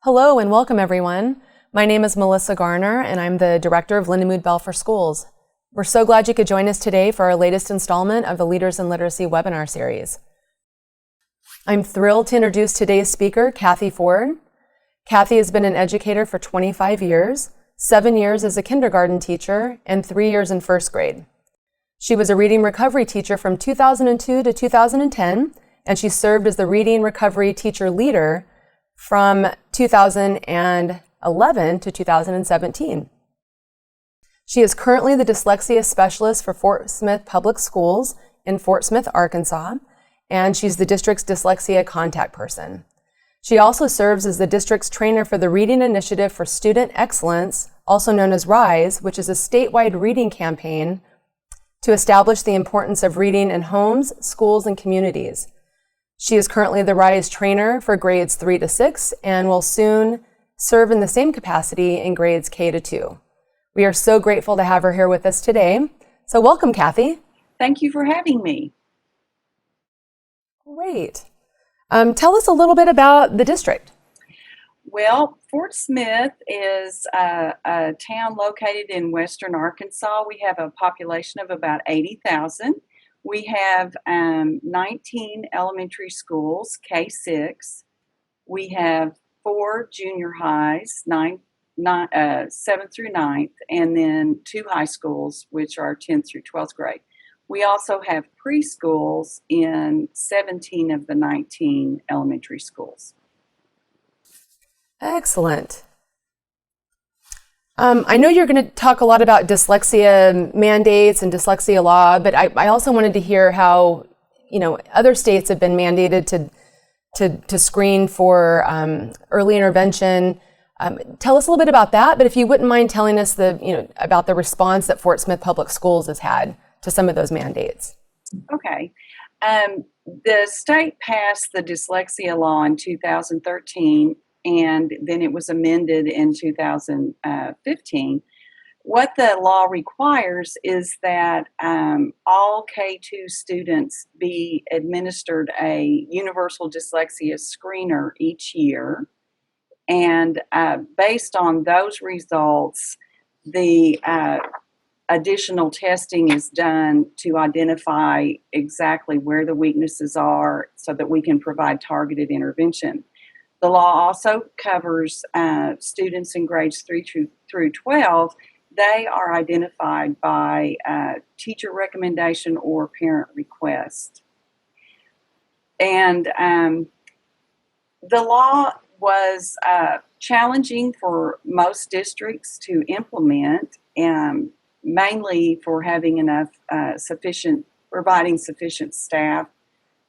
Hello and welcome everyone. My name is Melissa Garner and I'm the Director of Lindamood-Bell for Schools. We're so glad you could join us today for our latest installment of the Leaders in Literacy webinar series. I'm thrilled to introduce today's speaker, Cathey Ford. Cathey has been an educator for 25 years, 7 years as a kindergarten teacher, and 3 years in first grade. She was a reading recovery teacher from 2002 to 2010, and she served as the reading recovery teacher leader from 2011 to 2017. She is currently the dyslexia specialist for Fort Smith Public Schools in Fort Smith, Arkansas, and she's the district's dyslexia contact person. She also serves as the district's trainer for the Reading Initiative for Student Excellence, also known as RISE, which is a statewide reading campaign to establish the importance of reading in homes, schools, and communities. She is currently the RISE trainer for grades 3 to 6 and will soon serve in the same capacity in grades K to 2. We are so grateful to have her here with us today. So welcome, Cathey. Thank you for having me. Great. Tell us a little bit about the district. Well, Fort Smith is a town located in western Arkansas. We have a population of about 80,000. We have 19 elementary schools, K-6. We have 4 junior highs, 7th through 9th, and then 2 high schools, which are 10th through 12th grade. We also have preschools in 17 of the 19 elementary schools. Excellent. I know you're going to talk a lot about dyslexia mandates and dyslexia law, but I also wanted to hear how, other states have been mandated to screen for early intervention. Tell us a little bit about that, but if you wouldn't mind telling us about the response that Fort Smith Public Schools has had to some of those mandates. Okay. The state passed the dyslexia law in 2013, and then it was amended in 2015. What the law requires is that all K2 students be administered a universal dyslexia screener each year. And based on those results, the additional testing is done to identify exactly where the weaknesses are so that we can provide targeted intervention. The law also covers students in grades 3 through 12. They are identified by teacher recommendation or parent request. And the law was challenging for most districts to implement, mainly for having enough providing sufficient staff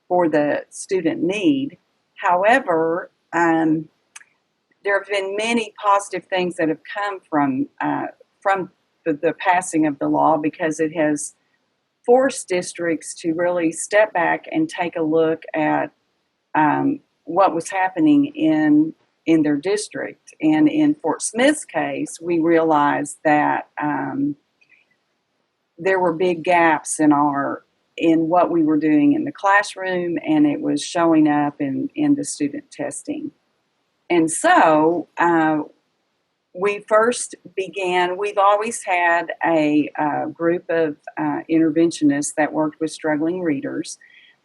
for the student need. However, there have been many positive things that have come from the passing of the law, because it has forced districts to really step back and take a look at what was happening in their district. And in Fort Smith's case, we realized that there were big gaps in what we were doing in the classroom, and it was showing up in the student testing. And so we first began, we've always had a group of interventionists that worked with struggling readers.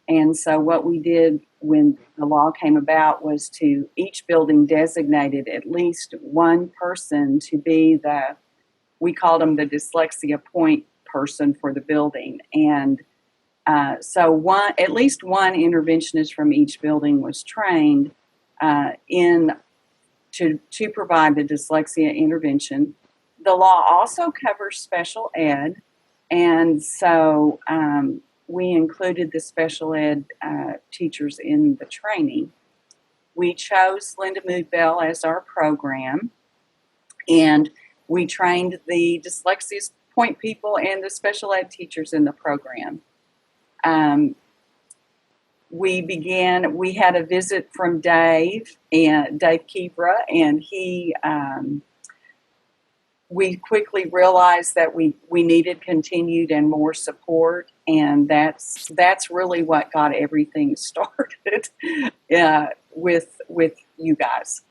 And so what we did when the law came about was to each building designated at least one person to be we called them the dyslexia point person for the building. And so at least one interventionist from each building was trained to provide the dyslexia intervention. The law also covers special ed, and so we included the special ed teachers in the training. We chose Lindamood-Bell as our program, and we trained the dyslexia point people and the special ed teachers in the program. We had a visit from Dave Kibra, and we quickly realized that we needed continued and more support, and that's really what got everything started with you guys.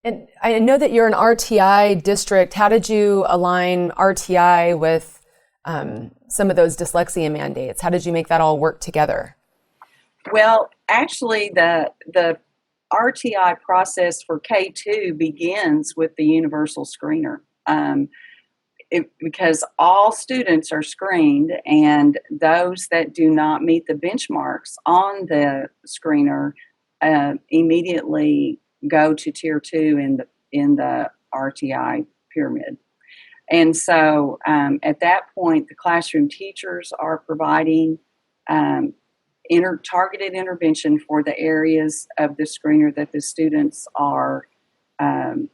And I know that you're an RTI district. How did you align RTI with some of those dyslexia mandates? How did you make that all work together? Well, actually, the RTI process for K2 begins with the universal screener. Because all students are screened, and those that do not meet the benchmarks on the screener immediately go to tier 2 in the RTI pyramid. And so at that point, the classroom teachers are providing targeted intervention for the areas of the screener that the students are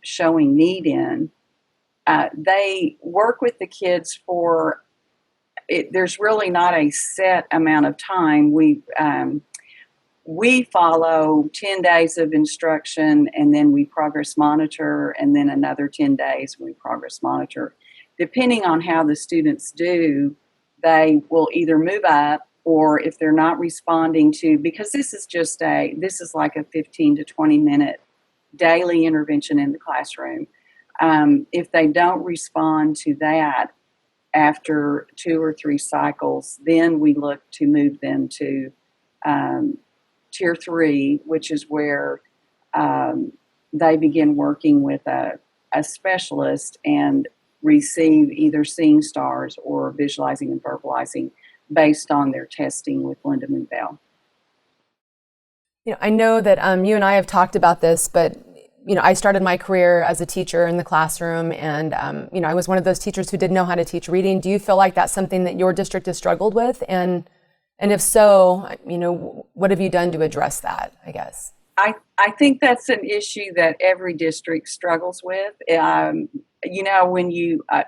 showing need in. They work with the kids for it. There's really not a set amount of time. We follow 10 days of instruction, and then we progress monitor, and then another 10 days we progress monitor. Depending on how the students do, they will either move up, or if they're not responding to, because this is like a 15 to 20 minute daily intervention in the classroom. If they don't respond to that after 2 or 3 cycles, then we look to move them to tier 3, which is where they begin working with a specialist and receive either seeing stars or visualizing and verbalizing based on their testing with Lindamood-Bell. I know that you and I have talked about this, but I started my career as a teacher in the classroom, and I was one of those teachers who didn't know how to teach reading. Do you feel like that's something that your district has struggled with? And if so, what have you done to address that, I guess? I think that's an issue that every district struggles with. When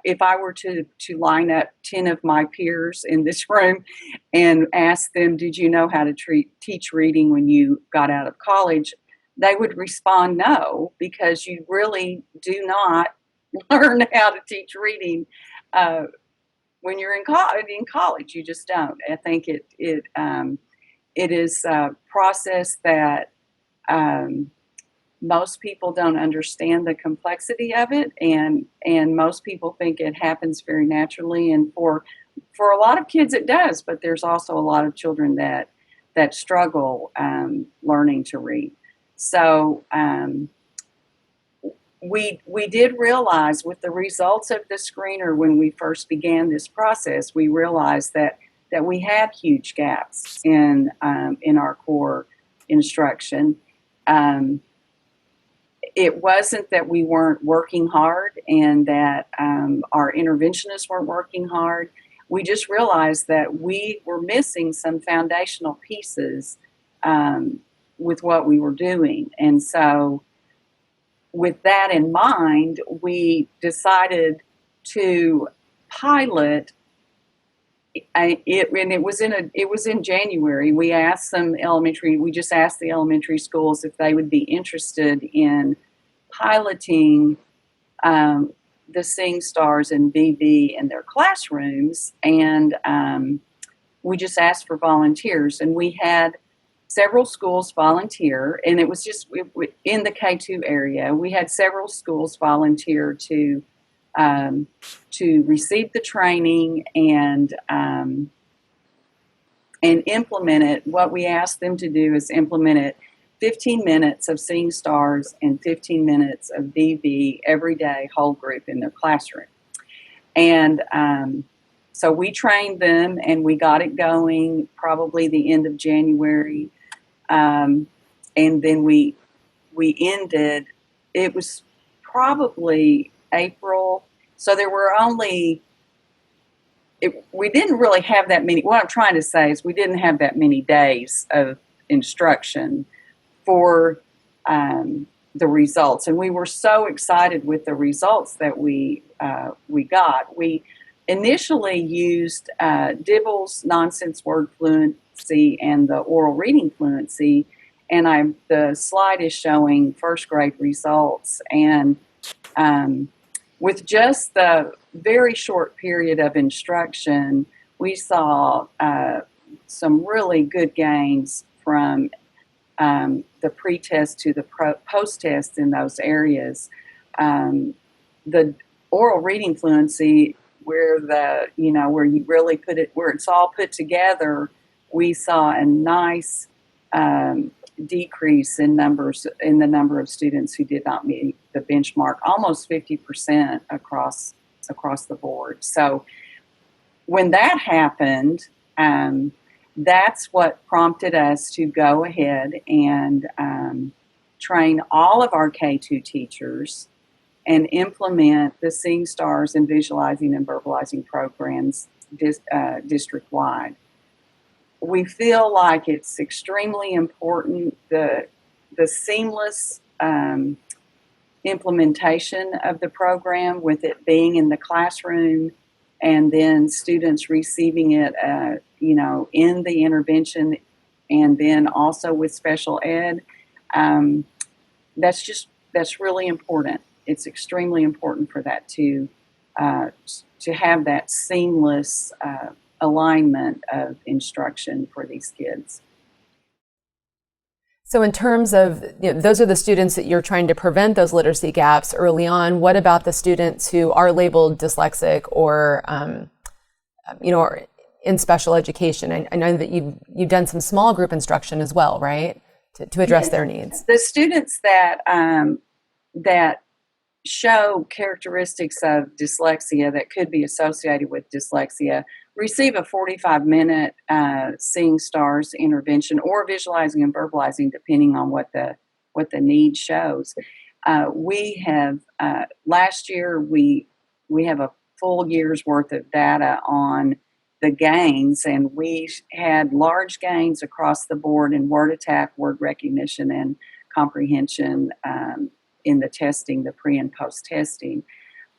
if I were to line up 10 of my peers in this room and ask them, did you know how to teach reading when you got out of college? They would respond no, because you really do not learn how to teach reading when you're in college. You just don't. I think it is a process that most people don't understand the complexity of it, and most people think it happens very naturally. And for a lot of kids, it does. But there's also a lot of children that struggle learning to read. So we did realize with the results of the screener when we first began this process, we realized that we had huge gaps in our core instruction. It wasn't that we weren't working hard and that our interventionists weren't working hard. We just realized that we were missing some foundational pieces with what we were doing. And so with that in mind, we decided to pilot. It was in January. We asked we just asked the elementary schools if they would be interested in piloting the Sing Stars and BB in their classrooms, and we just asked for volunteers, and we had several schools volunteer, and it was just in the K2 area. We had several schools volunteer to receive the training and implement it. What we asked them to do is implement it 15 minutes of Seeing Stars and 15 minutes of BB every day, whole group in their classroom. And so we trained them, and we got it going probably the end of January. And then we ended, it was probably April. So there were we didn't really have that many. What I'm trying to say is we didn't have that many days of instruction for the results. And we were so excited with the results that we got. We initially used Dibble's nonsense word fluency and the oral reading fluency, and the slide is showing first grade results. And with just the very short period of instruction, we saw some really good gains from the pre-test to the post-test in those areas. The oral reading fluency, where where you really put it, where it's all put together, we saw a nice decrease in the number of students who did not meet the benchmark, almost 50% across the board. So when that happened, that's what prompted us to go ahead and train all of our K-2 teachers and implement the Seeing Stars and Visualizing and Verbalizing programs district-wide. We feel like it's extremely important, the seamless implementation of the program, with it being in the classroom and then students receiving it, in the intervention and then also with special ed. That's really important. It's extremely important for that to have that seamless alignment of instruction for these kids. So in terms of, those are the students that you're trying to prevent those literacy gaps early on. What about the students who are labeled dyslexic or, or in special education? I know that you've done some small group instruction as well, right? To address their needs. The students that show characteristics of dyslexia that could be associated with dyslexia receive a 45-minute Seeing Stars intervention or visualizing and verbalizing, depending on what the need shows. We have last year we have a full year's worth of data on the gains, and we had large gains across the board in word attack, word recognition, and comprehension in the testing, the pre and post testing.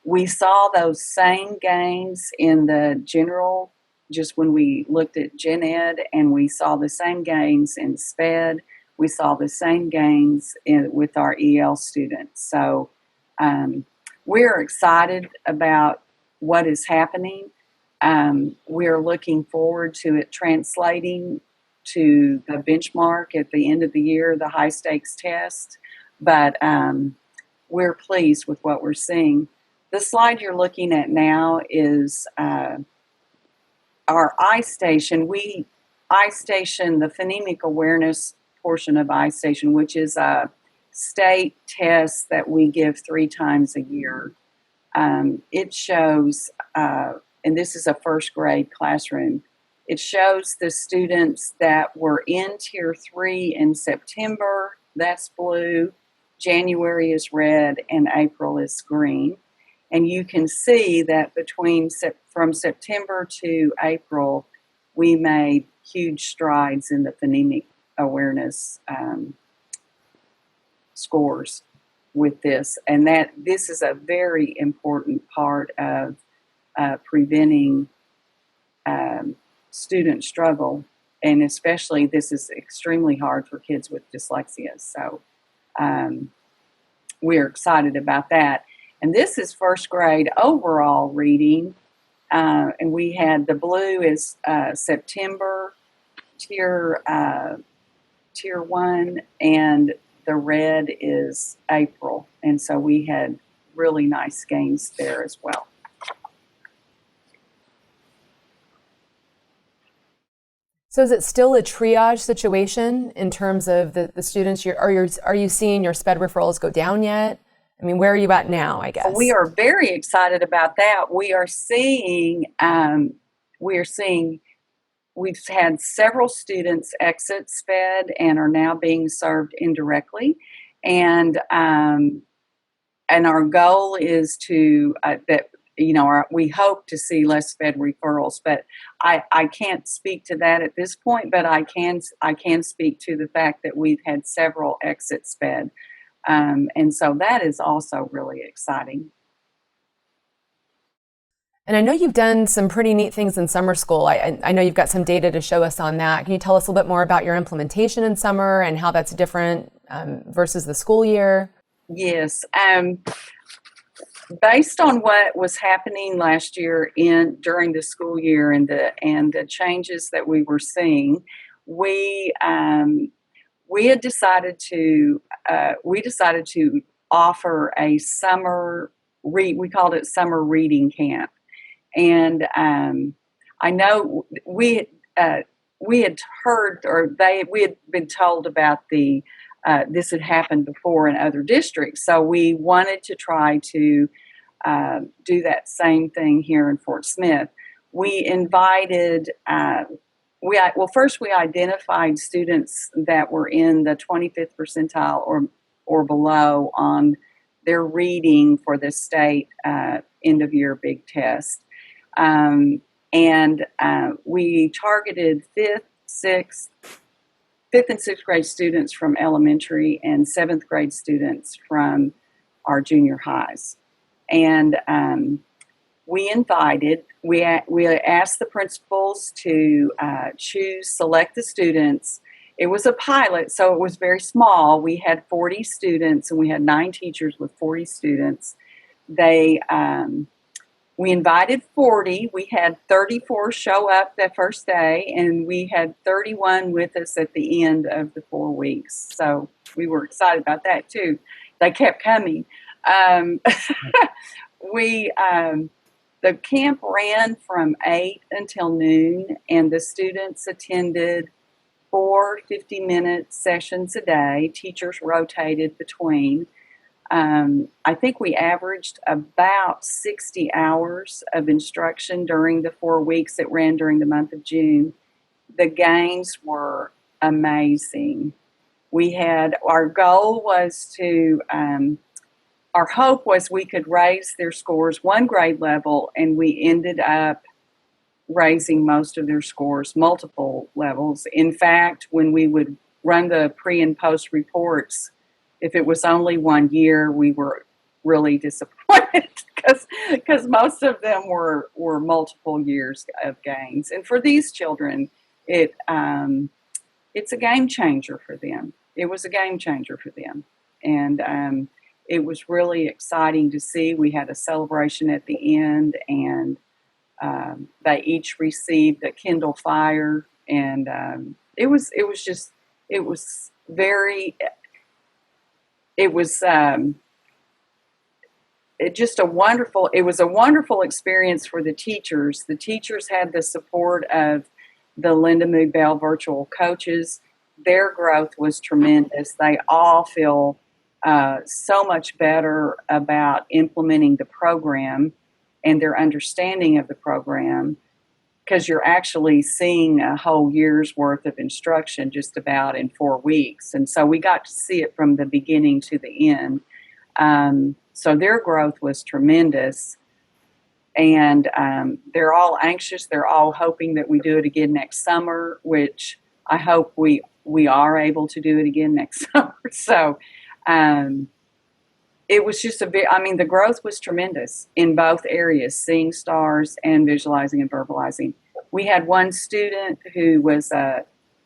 We saw those same gains in the general, just when we looked at gen ed, and we saw the same gains in SPED. We saw the same gains with our EL students. So we're excited about what is happening. We're looking forward to it translating to the benchmark at the end of the year, the high stakes test. But we're pleased with what we're seeing. The slide you're looking at now is our iStation. iStation, the phonemic awareness portion of iStation, which is a state test that we give 3 times a year. It shows, and this is a first grade classroom, it shows the students that were in Tier 3 in September, that's blue, January is red, and April is green. And you can see that from September to April, we made huge strides in the phonemic awareness scores with this. And that this is a very important part of preventing student struggle. And especially, this is extremely hard for kids with dyslexia. So we're excited about that. And this is first grade overall reading. And we had the blue is September, tier 1, and the red is April. And so we had really nice gains there as well. So is it still a triage situation in terms of the students? Are you seeing your SPED referrals go down yet? I mean, where are you at now, I guess? We are very excited about that. We've had several students exit SPED and are now being served indirectly. And our goal is to, we hope to see less SPED referrals, but I can't speak to that at this point, but I can speak to the fact that we've had several exit SPED. And so that is also really exciting. And I know you've done some pretty neat things in summer school. I know you've got some data to show us on that. Can you tell us a little bit more about your implementation in summer and how that's different versus the school year? Yes. Based on what was happening last year during the school year and the changes that we were seeing, we we had decided to offer a summer we called it summer reading camp, and I know we had heard, or we had been told about this had happened before in other districts, so we wanted to try to do that same thing here in Fort Smith. We invited. First we identified students that were in the 25th percentile or below on their reading for the state end of year big test. And we targeted fifth and sixth grade students from elementary and seventh grade students from our junior highs. And we asked the principals to select the students. It was a pilot, so it was very small. We had 40 students, and we had 9 teachers with 40 students. We invited 40. We had 34 show up that first day, and we had 31 with us at the end of the 4 weeks. So we were excited about that too. They kept coming. The camp ran from 8 until noon, and the students attended 4 50-minute sessions a day. Teachers rotated between. I think we averaged about 60 hours of instruction during the 4 weeks that ran during the month of June. The gains were amazing. Our goal was our hope was we could raise their scores 1 grade level, and we ended up raising most of their scores multiple levels. In fact, when we would run the pre and post reports, if it was only 1 year, we were really disappointed because most of them were multiple years of gains. And for these children, it's a game changer for them. It was a game changer for them. And it was really exciting to see. We had a celebration at the end, and they each received a Kindle Fire, and it was a wonderful experience for the teachers. The teachers had the support of the Lindamood-Bell virtual coaches. Their growth was tremendous. They all feel so much better about implementing the program and their understanding of the program, because you're actually seeing a whole year's worth of instruction just about in 4 weeks. And so we got to see it from the beginning to the end. So their growth was tremendous. And they're all anxious. They're all hoping that we do it again next summer, which I hope we are able to do it again next summer. So it was just the growth was tremendous in both areas, seeing stars and visualizing and verbalizing. We had one student who was,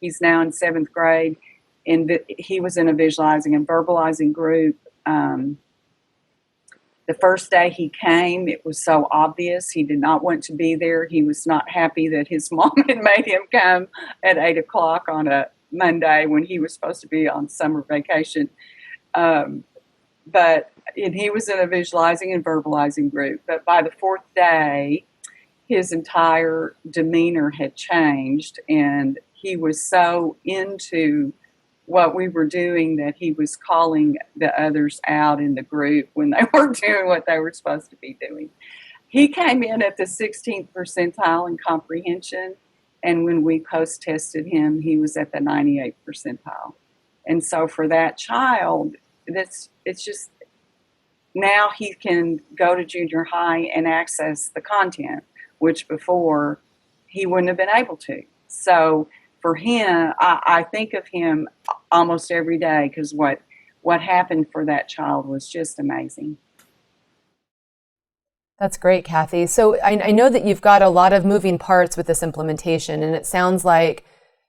he's now in 7th grade, and he was in a visualizing and verbalizing group. The first day he came, it was so obvious. He did not want to be there. He was not happy that his mom had made him come at 8 o'clock on a Monday when he was supposed to be on summer vacation. But he was in a visualizing and verbalizing group. But by the 4th day, his entire demeanor had changed, and he was so into what we were doing that he was calling the others out in the group when they weren't doing what they were supposed to be doing. He came in at the 16th percentile in comprehension, and when we post-tested him, he was at the 98th percentile. And so for that child, it's just, now he can go to junior high and access the content, which before he wouldn't have been able to. So for him, I think of him almost every day, because what happened for that child was just amazing. That's great, Cathey. So I know that you've got a lot of moving parts with this implementation, and it sounds like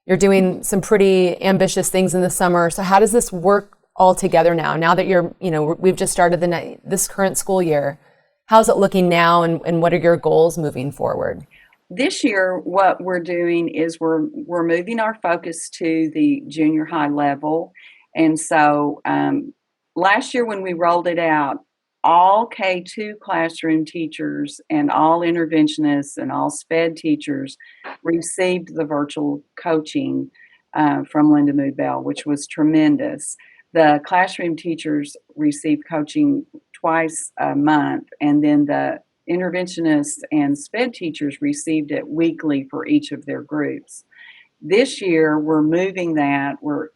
you're doing some pretty ambitious things in the summer. So how does this work all together now that we've just started this current school year? How's it looking now, and what are your goals moving forward? This year, what we're doing is we're moving our focus to the junior high level, and so last year when we rolled it out, all K2 classroom teachers and all interventionists and all SPED teachers received the virtual coaching from Lindamood-Bell, which was tremendous. The classroom teachers received coaching twice a month, and then the interventionists and SPED teachers received it weekly for each of their groups. This year, we're moving that. We're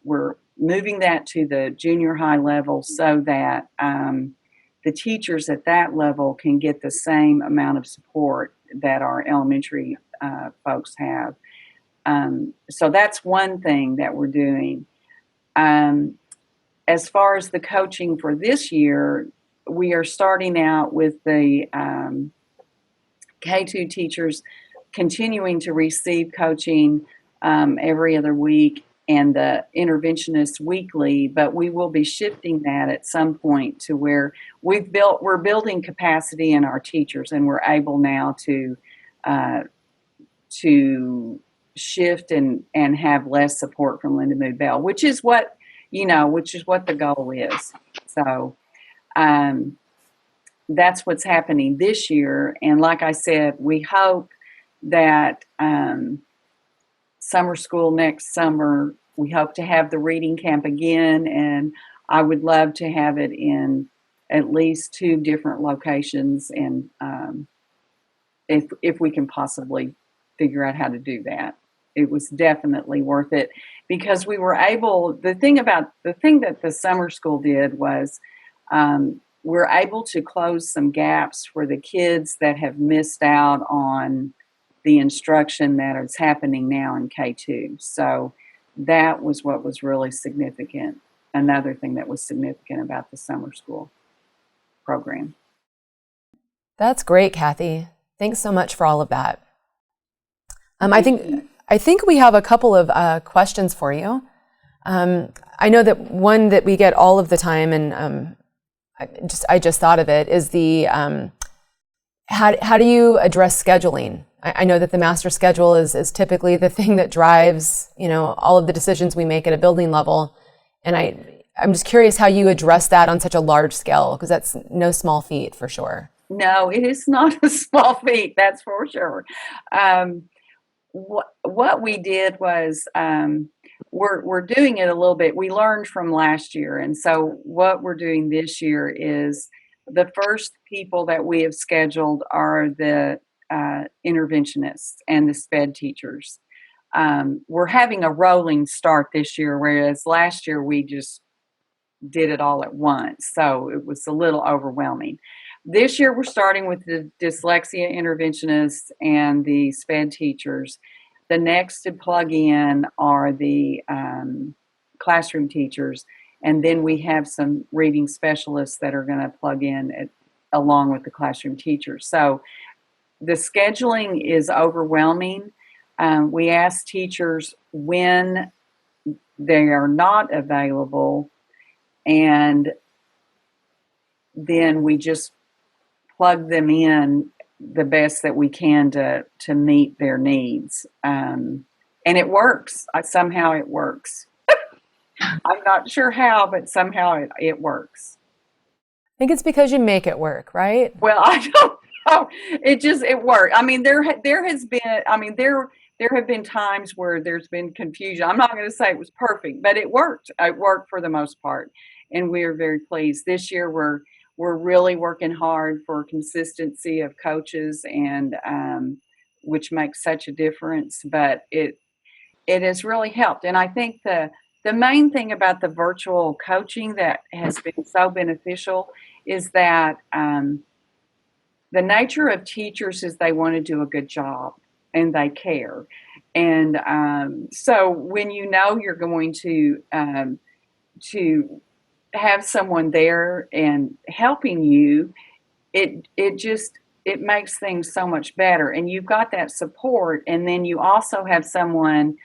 moving that to the junior high level so that the teachers at that level can get the same amount of support that our elementary folks have. So that's one thing that we're doing. As far as the coaching for this year, we are starting out with the K2 teachers continuing to receive coaching every other week, and the interventionists weekly, but we will be shifting that at some point to where we're building capacity in our teachers, and we're able now to shift and have less support from Lindamood-Bell, which is what the goal is. So that's what's happening this year. And like I said, we hope that summer school next summer, we hope to have the reading camp again, and I would love to have it in at least 2 different locations, and if we can possibly figure out how to do that. It was definitely worth it because we were able, the thing that the summer school did was we're able to close some gaps for the kids that have missed out on the instruction that is happening now in K2. So that was what was really significant. Another thing that was significant about the summer school program. That's great, Cathey. Thanks so much for all of that. I think we have a couple of questions for you. I know that one that we get all of the time, and I just thought of it, is the how do you address scheduling? I know that the master schedule is typically the thing that drives all of the decisions we make at a building level, and I'm just curious how you address that on such a large scale, because that's no small feat for sure. No, it is not a small feat, that's for sure. What we did was we're doing it a little bit. We learned from last year, and so what we're doing this year is the first people that we have scheduled are the interventionists and the SPED teachers. We're having a rolling start this year, whereas last year we just did it all at once, so it was a little overwhelming. This year we're starting with the dyslexia interventionists and the SPED teachers. The next to plug in are the classroom teachers, and then we have some reading specialists that are going to plug in along with the classroom teachers. So the scheduling is overwhelming. We ask teachers when they are not available, and then we just plug them in the best that we can to meet their needs. And it works. Somehow it works. I'm not sure how, but somehow it works. I think it's because you make it work, right? Well, I don't know. It worked. I mean, there have been times where there's been confusion. I'm not going to say it was perfect, but it worked. It worked for the most part, and we are very pleased. This year, we're really working hard for consistency of coaches, and which makes such a difference. But it has really helped, and I think the main thing about the virtual coaching that has been so beneficial is that the nature of teachers is they want to do a good job and they care. And so when you're going to have someone there and helping you, it makes things so much better. And you've got that support, and then you also have someone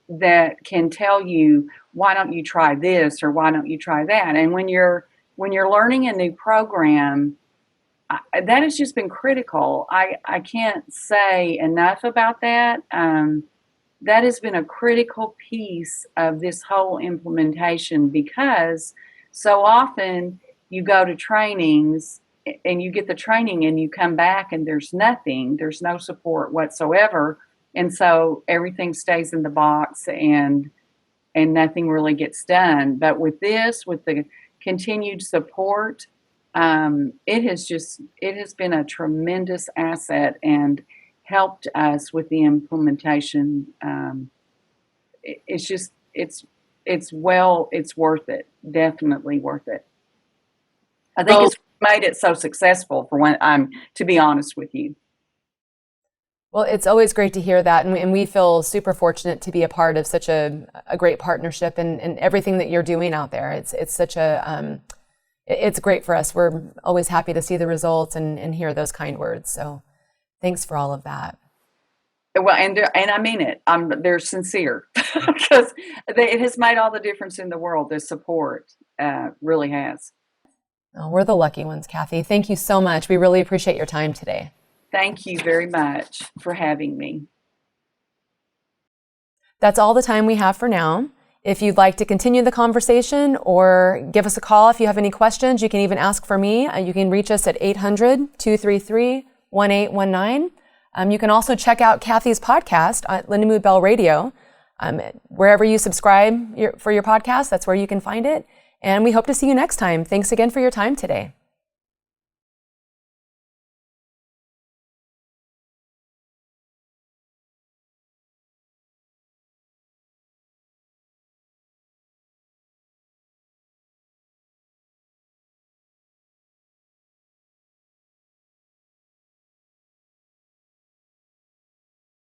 that can tell you, why don't you try this or why don't you try that? And when you're learning a new program, that has just been critical. I can't say enough about that. That has been a critical piece of this whole implementation, because so often you go to trainings and you get the training and you come back and there's no support whatsoever. And so everything stays in the box and nothing really gets done. But with the continued support, it has been a tremendous asset and helped us with the implementation. It's worth it. Definitely worth it. I think it's made it so successful to be honest with you. Well, it's always great to hear that, and we feel super fortunate to be a part of such a great partnership and everything that you're doing out there. It's great for us. We're always happy to see the results and hear those kind words. So thanks for all of that. Well, and I mean it. They're sincere, because it has made all the difference in the world. The support really has. Oh, we're the lucky ones, Cathey. Thank you so much. We really appreciate your time today. Thank you very much for having me. That's all the time we have for now. If you'd like to continue the conversation or give us a call if you have any questions, you can even ask for me. You can reach us at 800-233-1819. You can also check out Cathey's podcast at Lindamood-Bell Radio. Wherever you subscribe for your podcast, that's where you can find it. And we hope to see you next time. Thanks again for your time today.